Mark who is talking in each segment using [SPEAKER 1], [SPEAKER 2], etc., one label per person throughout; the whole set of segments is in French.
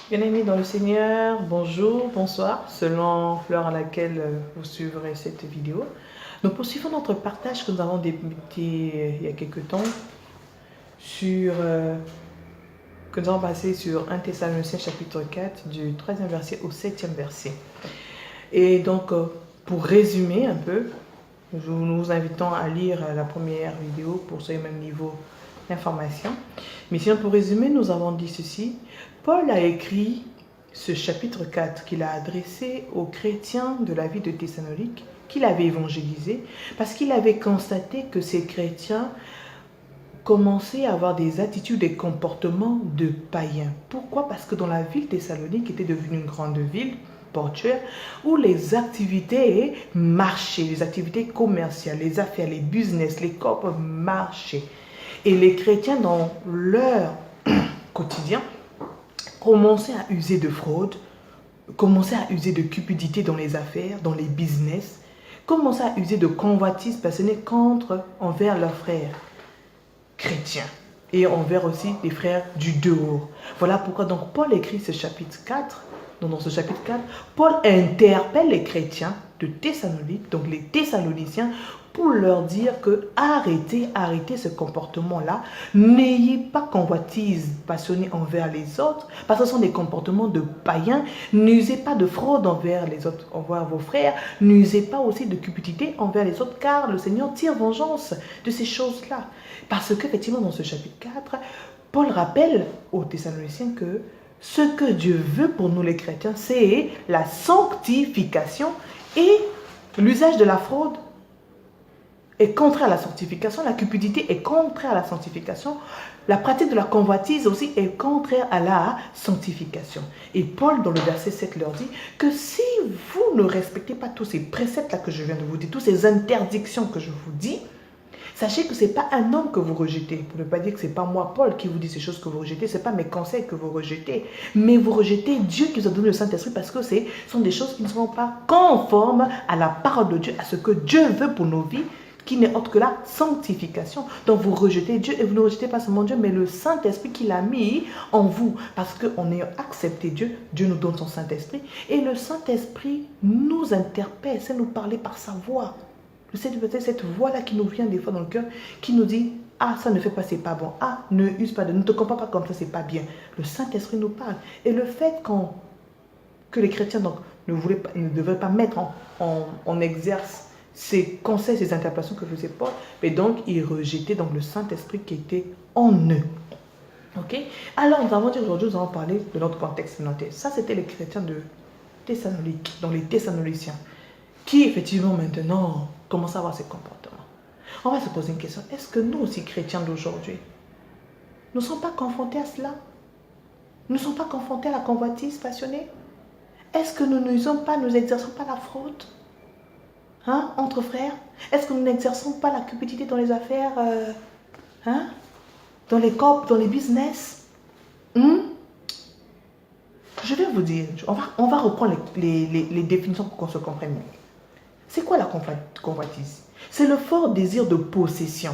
[SPEAKER 1] Bien-aimés dans le Seigneur, bonjour, bonsoir, selon l'heure à laquelle vous suivrez cette vidéo. Nous poursuivons notre partage que nous avons débuté il y a quelques temps que nous avons passé sur 1 Thessaloniciens chapitre 4 du 3e verset au 7e verset. Et donc, pour résumer un peu, nous vous invitons à lire la première vidéo pour ce même niveau d'information. Mais sinon, pour résumer, nous avons dit ceci. Paul a écrit ce chapitre 4 qu'il a adressé aux chrétiens de la ville de Thessalonique, qu'il avait évangélisé, parce qu'il avait constaté que ces chrétiens commençaient à avoir des attitudes et comportements de païens. Pourquoi? Parce que dans la ville Thessalonique était devenue une grande ville portuaire où les activités marchaient, les activités commerciales, les affaires, les business, les corps marchaient. Et les chrétiens, dans leur quotidien, commençaient à user de fraude, commençaient à user de cupidité dans les affaires, dans les business, commençaient à user de convoitise passionnée envers leurs frères chrétiens et envers aussi les frères du dehors. Voilà pourquoi donc Paul écrit ce chapitre 4. Dans ce chapitre 4, Paul interpelle les chrétiens de Thessalonique, donc les Thessaloniciens, pour leur dire que arrêtez ce comportement-là. N'ayez pas convoitise passionnée envers les autres, parce que ce sont des comportements de païens. N'usez pas de fraude envers les autres, envers vos frères. N'usez pas aussi de cupidité envers les autres, car le Seigneur tire vengeance de ces choses-là. Parce qu'effectivement, dans ce chapitre 4, Paul rappelle aux Thessaloniciens que ce que Dieu veut pour nous les chrétiens, c'est la sanctification, et l'usage de la fraude est contraire à la sanctification, la cupidité est contraire à la sanctification, la pratique de la convoitise aussi est contraire à la sanctification. Et Paul, dans le verset 7, leur dit que si vous ne respectez pas tous ces préceptes-là que je viens de vous dire, toutes ces interdictions que je vous dis, sachez que ce n'est pas un homme que vous rejetez. Pour ne pas dire que ce n'est pas moi, Paul, qui vous dit ces choses que vous rejetez. Ce n'est pas mes conseils que vous rejetez. Mais vous rejetez Dieu qui vous a donné le Saint-Esprit parce que ce sont des choses qui ne sont pas conformes à la parole de Dieu, à ce que Dieu veut pour nos vies, qui n'est autre que la sanctification. Donc vous rejetez Dieu, et vous ne rejetez pas seulement Dieu, mais le Saint-Esprit qu'il a mis en vous. Parce qu'en ayant accepté Dieu, Dieu nous donne son Saint-Esprit. Et le Saint-Esprit nous interpelle, c'est nous parler par sa voix. Peut-être cette voix-là qui nous vient des fois dans le cœur, qui nous dit, ah, ça ne fait pas, c'est pas bon. Ah, ne use pas ne te compare pas comme ça, c'est pas bien. Le Saint-Esprit nous parle. Et le fait que les chrétiens donc, ne devaient pas mettre en exerce ces conseils, ces interpellations que faisait Paul, mais donc ils rejetaient donc le Saint-Esprit qui était en eux. Ok? Alors nous avons dit aujourd'hui, nous allons parler de notre contexte financier. Ça, c'était les chrétiens de Thessalonique, donc les Thessaloniciens, qui effectivement maintenant commencent à avoir ces comportements. On va se poser une question. Est-ce que nous aussi, chrétiens d'aujourd'hui, ne sommes pas confrontés à cela? Nous ne sommes pas confrontés à la convoitise passionnée? Est-ce que nous n'exerçons pas la fraude entre frères? Est-ce que nous n'exerçons pas la cupidité dans les affaires, dans les corps, dans les business? Je vais vous dire, on va reprendre les définitions pour qu'on se comprenne mieux. C'est quoi la convoitise? C'est le fort désir de possession.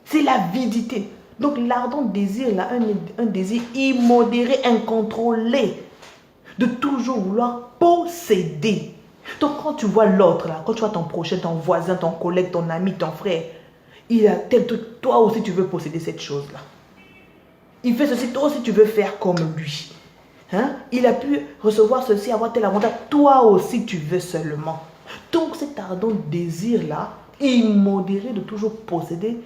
[SPEAKER 1] C'est l'avidité. Donc l'ardent désir, là, un désir immodéré, incontrôlé, de toujours vouloir posséder. Donc quand tu vois l'autre, là, quand tu vois ton prochain, ton voisin, ton collègue, ton ami, ton frère, il a tel truc, toi aussi tu veux posséder cette chose-là. Il fait ceci, toi aussi tu veux faire comme lui. Il a pu recevoir ceci, avoir tel avantage, toi aussi tu veux seulement. Donc cet ardent désir-là, immodéré de toujours posséder,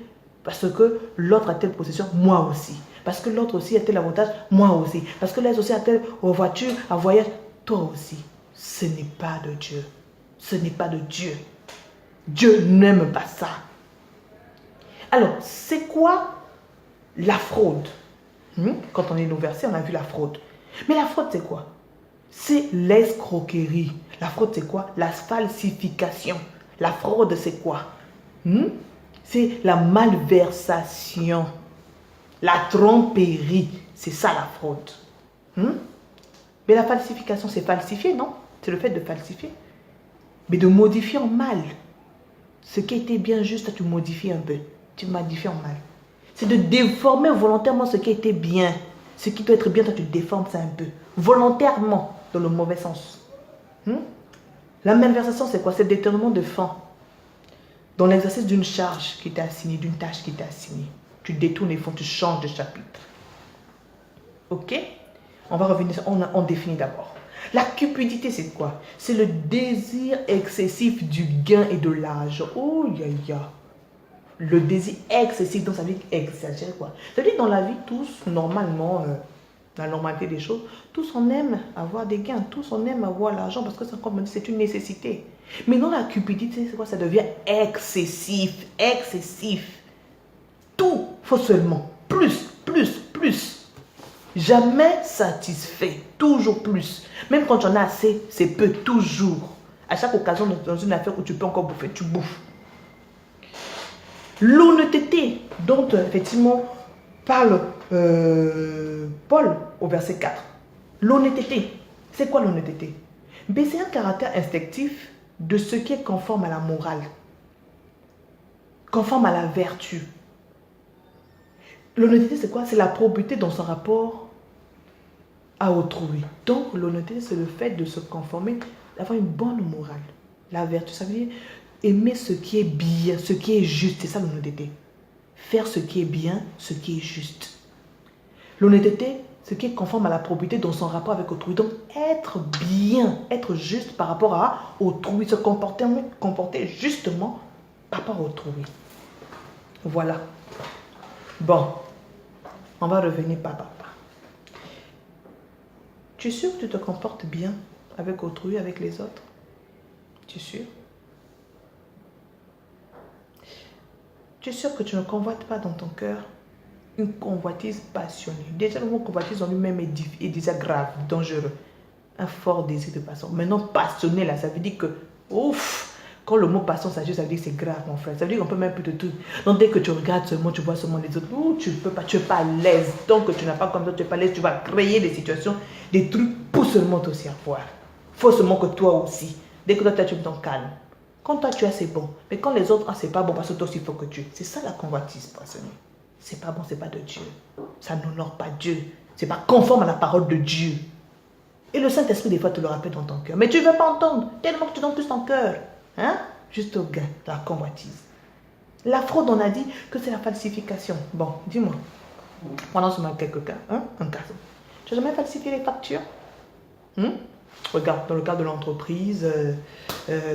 [SPEAKER 1] parce que l'autre a telle possession, moi aussi. Parce que l'autre aussi a tel avantage, moi aussi. Parce que l'autre aussi a telle voiture, un voyage, toi aussi. Ce n'est pas de Dieu. Ce n'est pas de Dieu. Dieu n'aime pas ça. Alors, c'est quoi la fraude? Quand on est dans le verset, on a vu la fraude. Mais la fraude, c'est quoi? C'est l'escroquerie. La fraude, c'est quoi? La falsification. La fraude, c'est quoi? C'est la malversation. La tromperie. C'est ça la fraude. Mais la falsification, c'est falsifier, non? C'est le fait de falsifier. Mais de modifier en mal. Ce qui était bien juste, tu modifies un peu. Tu modifies en mal. C'est de déformer volontairement ce qui était bien. Ce qui doit être bien, toi, tu déformes ça un peu. Volontairement, dans le mauvais sens. La malversation, c'est quoi? C'est le détournement de fin. Dans l'exercice d'une charge qui t'est assignée, d'une tâche qui t'est assignée. Tu détournes les fonds, tu changes de chapitre. Ok? On va revenir, on définit d'abord. La cupidité, c'est quoi? C'est le désir excessif du gain et de l'argent. Oh, ya. Le désir excessif, donc ça veut dire exagérer quoi. Ça veut dire dans la vie, tous, normalement, la normalité des choses, tous on aime avoir des gains, tous on aime avoir l'argent parce que ça, comme on dit, c'est une nécessité. Mais dans la cupidité, c'est quoi? Ça devient excessif, excessif. Tout, faut seulement plus. Jamais satisfait, toujours plus. Même quand tu en as assez, c'est peu, toujours. À chaque occasion, dans une affaire où tu peux encore bouffer, tu bouffes. L'honnêteté dont effectivement parle Paul au verset 4. L'honnêteté, c'est quoi l'honnêteté? C'est un caractère instinctif de ce qui est conforme à la morale, conforme à la vertu. L'honnêteté, c'est quoi? C'est la probité dans son rapport à autrui. Donc, l'honnêteté, c'est le fait de se conformer, d'avoir une bonne morale. La vertu, ça veut dire aimer ce qui est bien, ce qui est juste. C'est ça l'honnêteté. Faire ce qui est bien, ce qui est juste. L'honnêteté, ce qui est conforme à la probité dans son rapport avec autrui. Donc, être bien, être juste par rapport à autrui, se comporter justement par rapport à autrui. Voilà. Bon, on va revenir pas. Tu es sûr que tu te comportes bien avec autrui, avec les autres? Tu es sûr? Tu es sûr que tu ne convoites pas dans ton cœur une convoitise passionnée? Déjà, le mot convoitise en lui-même est déjà grave, dangereux. Un fort désir de passion. Maintenant, passionné, là, ça veut dire que, ouf, quand le mot passion s'agit, ça veut dire que c'est grave, mon frère. Ça veut dire qu'on peut même plus de tout. Donc, dès que tu regardes seulement, tu vois seulement les autres, tu peux pas, tu n'es pas à l'aise. Donc, tu n'as pas comme ça, tu n'es pas à l'aise, tu vas créer des situations, des trucs pour seulement aussi avoir. Il faut seulement que toi aussi, dès que toi, tu es dans le calme. Quand toi, tu as, c'est bon. Mais quand les autres, c'est pas bon, parce que toi aussi, il faut que tu. C'est ça la convoitise passionnée. C'est pas bon, c'est pas de Dieu. Ça n'honore pas Dieu. C'est pas conforme à la parole de Dieu. Et le Saint-Esprit, des fois, te le rappelle dans ton cœur. Mais tu ne veux pas entendre, tellement que tu donnes plus ton cœur. Hein? Juste au gain, la convoitise. La fraude, on a dit que c'est la falsification. Bon, dis-moi. Pendant ce moment, quelques cas, un cas. Tu n'as jamais falsifié les factures? Regarde, dans le cas de l'entreprise,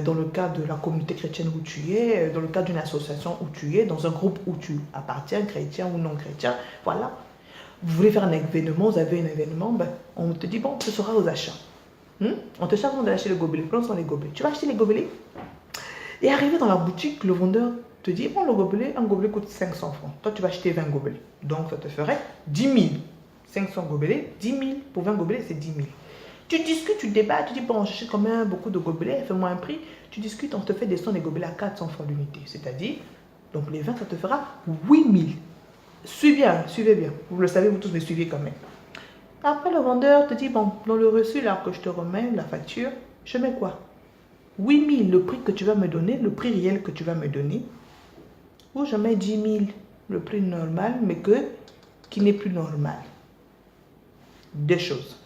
[SPEAKER 1] dans le cas de la communauté chrétienne où tu es, dans le cas d'une association où tu es, dans un groupe où tu appartiens, chrétien ou non chrétien, voilà. Vous voulez faire un événement, vous avez un événement, on te dit, bon, ce sera aux achats. On te charge d'acheter les gobelets. Comment sont les gobelets? Tu vas acheter les gobelets. Et arrivé dans la boutique, le vendeur te dit, bon, le gobelet, un gobelet coûte 500 francs. Toi, tu vas acheter 20 gobelets. Donc, ça te ferait 10 000. 500 gobelets, 10 000. Pour 20 gobelets, c'est 10 000. Tu discutes, tu débats, tu dis, bon, j'achète quand même beaucoup de gobelets, fais-moi un prix. Tu discutes, on te fait descendre les gobelets à 400 francs l'unité. C'est-à-dire, donc les 20, ça te fera 8 000. Suivez bien. Vous le savez, vous tous me suivez quand même. Après, le vendeur te dit, bon, dans le reçu, là, que je te remets, la facture, je mets quoi? 8 000, le prix que tu vas me donner, le prix réel que tu vas me donner. Ou je mets 10 000, le prix normal, mais qui n'est plus normal. Deux choses.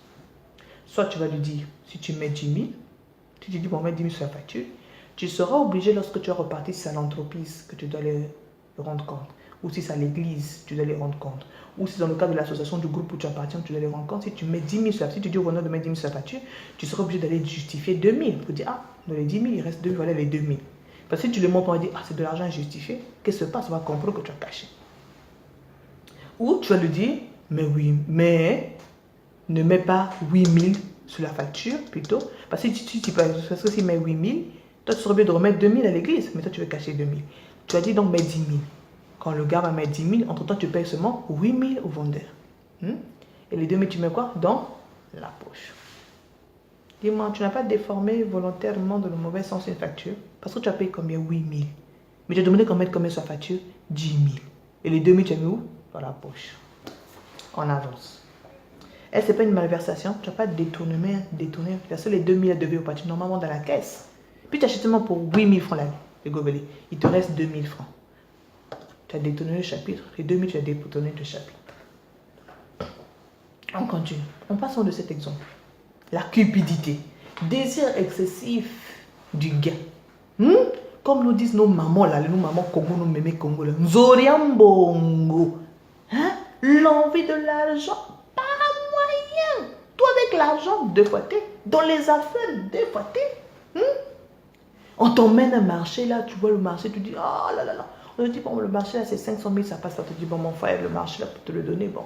[SPEAKER 1] Soit tu vas lui dire, si tu mets 10 000, tu te dis, bon, mets 10 000 sur la facture, tu seras obligé, lorsque tu vas repartir, si c'est à l'entreprise que tu dois le rendre compte. Ou si c'est à l'église, tu dois les rendre compte. Ou si dans le cas de l'association, du groupe où tu appartiens, tu dois les rendre compte. Si tu mets 10 000 sur la facture, tu dis au vendeur de mettre 10 000 sur la facture, tu seras obligé d'aller justifier 2 000. Pour dire, ah, dans les 10 000, il reste 2 000, voilà les 2 000. Parce que si tu le montres, on va dire, ah, c'est de l'argent injustifié. Qu'est-ce qui se passe? On va comprendre que tu as caché. Ou tu vas lui dire, mais oui, mais ne mets pas 8 000 sur la facture, plutôt. Parce que s'il met 8 000, toi, tu seras obligé de remettre 2 000 à l'église. Mais toi, tu veux cacher 2 000. Tu as dit donc, mets 10 000. Quand le gars va mettre 10 000, entre-temps, tu payes seulement 8 000 au vendeur. Et les 2 000, tu mets quoi? Dans la poche. Dis-moi, tu n'as pas déformé volontairement dans le mauvais sens une facture? Parce que tu as payé combien? 8 000. Mais tu as demandé combien sur la facture? 10 000. Et les 2 000, tu as mis où? Dans la poche. On avance. Et ce n'est pas une malversation. Tu n'as pas détourné. Parce que les 2 000 devaient partir normalement dans la caisse. Puis tu achètes seulement pour 8 000 francs les gobelets. Il te reste 2 000 francs. Tu as détourné le chapitre. Les 2 000, tu as détourné le chapitre. On continue. On passe de cet exemple. La cupidité. Désir excessif du gain. Comme nous disent nos mamans là, nos mamans Congo, nos mémés Congo là. Nzoriambongo. L'envie de l'argent, pas moyen. Toi avec l'argent, 2 fois t'es. Dans les affaires, 2 fois t'es. On t'emmène à un marché là, tu vois le marché, tu dis, ah là là là. On te dit, bon, le marché là c'est 500 000, ça passe. On te dit, bon mon frère, le marché là pour te le donner, bon.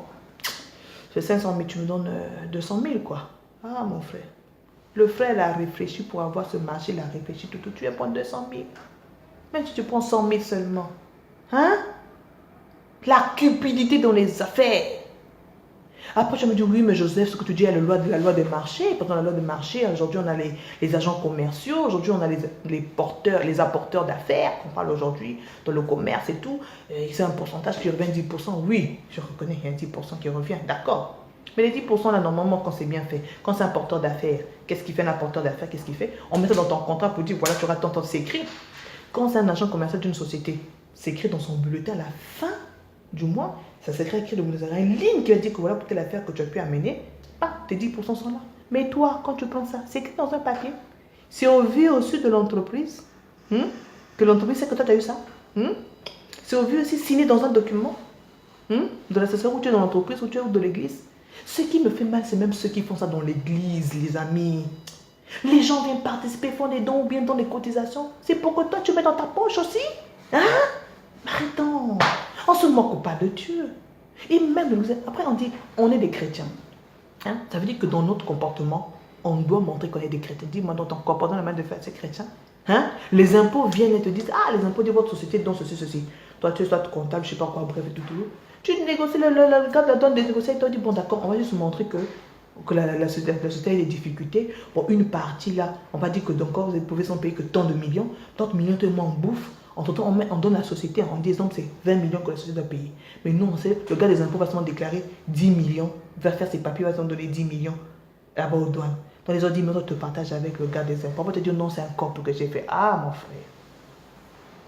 [SPEAKER 1] C'est 500 000, tu me donnes 200 000 quoi. Ah mon frère. Le frère a réfléchi pour avoir ce marché, il a réfléchi tout, tu vas prendre 200 000. Même si tu prends 100 000 seulement. La cupidité dans les affaires. Après, je me dis, oui, mais Joseph, ce que tu dis, il y a la loi des marchés. Pendant la loi des marchés, aujourd'hui, on a les agents commerciaux. Aujourd'hui, on a les apporteurs d'affaires, qu'on parle aujourd'hui dans le commerce et tout. C'est un pourcentage qui revient 10%. Oui, je reconnais, il y a un 10% qui revient, d'accord. Mais les 10% là, normalement, quand c'est bien fait, quand c'est un porteur d'affaires, qu'est-ce qu'il fait un apporteur d'affaires? Qu'est-ce qu'il fait? On met ça dans ton contrat pour dire, voilà, tu auras tant de temps, c'est écrit. Quand c'est un agent commercial d'une société, c'est écrit dans son bulletin à la fin du mois, ça s'écrit écrit de une ligne qui va dire que voilà pour telle affaire que tu as pu amener, tes 10% sont là. Mais toi, quand tu prends ça, c'est écrit dans un papier. C'est au vu aussi de l'entreprise, que l'entreprise sait que toi tu as eu ça. C'est au vu aussi signé dans un document de l'assesseur où tu es dans l'entreprise, où tu es de l'église. Ce qui me fait mal, c'est même ceux qui font ça dans l'église, les amis. Les gens viennent participer, font des dons ou bien dans des cotisations. C'est pour que toi tu mets dans ta poche aussi. Arrêtons. On ne se moque pas de Dieu. Et même, après on dit, on est des chrétiens. Ça veut dire que dans notre comportement, on doit montrer qu'on est des chrétiens. Dis-moi dans ton comportement, la manière de faire, c'est chrétien. Les impôts viennent et te disent, les impôts de votre société dont ceci, ceci. Toi, tu es soit comptable, je ne sais pas quoi, bref, tout. Tu négocies, le gars donne des négociations, il te dit, bon d'accord, on va juste montrer que la société a des difficultés. Bon, une partie là, on va dire que encore vous pouvez s'en payer que tant de millions, tant de millions, tout le monde bouffe. Entre-temps, on donne à la société en disant que c'est 20 millions que la société doit payer. Mais nous, on sait, le gars des impôts va seulement déclarer 10 millions, va faire ses papiers, va seulement donner 10 millions là-bas aux douanes. Dans les autres 10 millions, tu te partages avec le gars des impôts. On va te dire non, c'est un corps que j'ai fait. Ah, mon frère,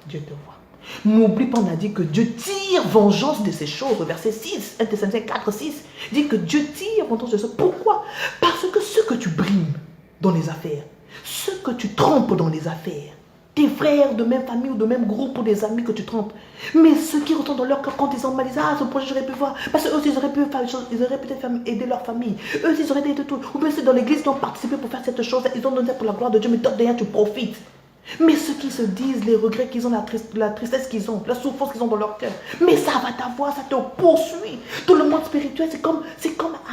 [SPEAKER 1] Dieu te voit. N'oublie pas, on a dit que Dieu tire vengeance de ces choses. Verset 6, 1 Thessaloniciens 4, 6, dit que Dieu tire vengeance de ces choses. Pourquoi? Parce que ceux que tu brimes dans les affaires, ceux que tu trompes dans les affaires, tes frères de même famille ou de même groupe ou des amis que tu trompes, mais ceux qui retournent dans leur cœur quand ils ont mal, ils disent, ce projet j'aurais pu voir, parce qu'eux ils auraient pu faire des choses, ils auraient peut-être aider leur famille, eux ils auraient aidé tout, ou bien c'est dans l'église qui ont participé pour faire cette chose, ils ont donné ça pour la gloire de Dieu, mais toi derrière tu profites. Mais ceux qui se disent, les regrets qu'ils ont, la tristesse qu'ils ont, la souffrance qu'ils ont dans leur cœur, mais ça va t'avoir, ça te poursuit. Tout le monde spirituel, c'est comme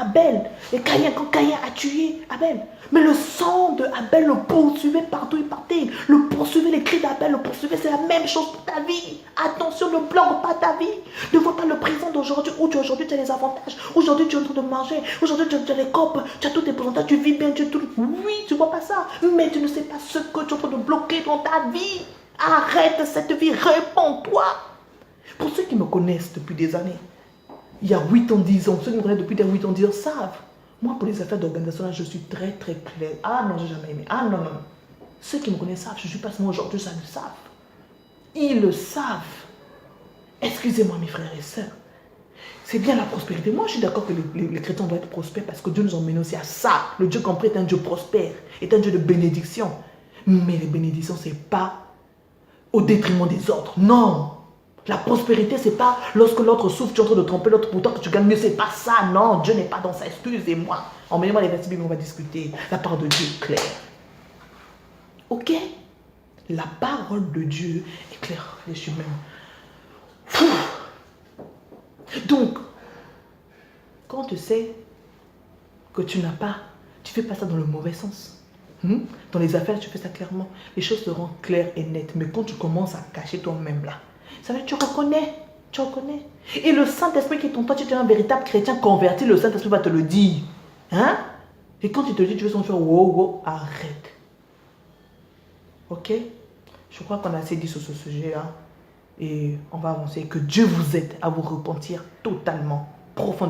[SPEAKER 1] Abel. Et quand Caïn a tué Abel, mais le sang de Abel le poursuivait partout, il partait. Le poursuivait, les cris d'Abel le poursuivaient. C'est la même chose pour ta vie. Attention, ne bloque pas ta vie. Ne vois pas le présent d'aujourd'hui où aujourd'hui tu as les avantages. Aujourd'hui tu es en train de manger. Aujourd'hui tu as les copes. Tu as tous tes pourcentages. Tu vis bien. Oui, tu vois pas ça. Mais tu ne sais pas ce que tu es en train de bloquer dans ta vie. Arrête cette vie. Réponds-toi. Pour ceux qui me connaissent depuis des années, il y a 8 ans, 10 ans, ceux qui me connaissent depuis 8 ans, 10 ans savent. Moi, pour les affaires d'organisation, là, je suis très, très claire. Ah non, j'ai jamais aimé. Ah non, non. Ceux qui me connaissent savent. Je ne suis pas seulement aujourd'hui, ça le savent. Ils le savent. Excusez-moi, mes frères et sœurs. C'est bien la prospérité. Moi, je suis d'accord que les chrétiens doivent être prospères parce que Dieu nous emmène aussi à ça. Le Dieu compris est un Dieu prospère, est un Dieu de bénédiction. Mais les bénédictions, ce n'est pas au détriment des autres. Non. La prospérité, ce n'est pas lorsque l'autre souffre, tu es en train de tromper l'autre pour toi que tu gagnes mieux. Ce n'est pas ça, non. Dieu n'est pas dans ça. Excusez-moi. Emmenez-moi les versets bibliques, on va discuter. La parole de Dieu est claire. Ok? La parole de Dieu est claire. Je suis même. Donc, quand tu sais que tu n'as pas, tu ne fais pas ça dans le mauvais sens. Dans les affaires, tu fais ça clairement. Les choses seront claires et nettes. Mais quand tu commences à cacher toi-même là, ça veut dire que tu reconnais. Tu reconnais. Et le Saint-Esprit qui est en toi, tu es un véritable chrétien converti, le Saint-Esprit va te le dire. Et quand il te dit, tu veux s'en faire, wow, arrête. Ok? Je crois qu'on a assez dit sur ce sujet-là. Et on va avancer. Que Dieu vous aide à vous repentir totalement, profondément.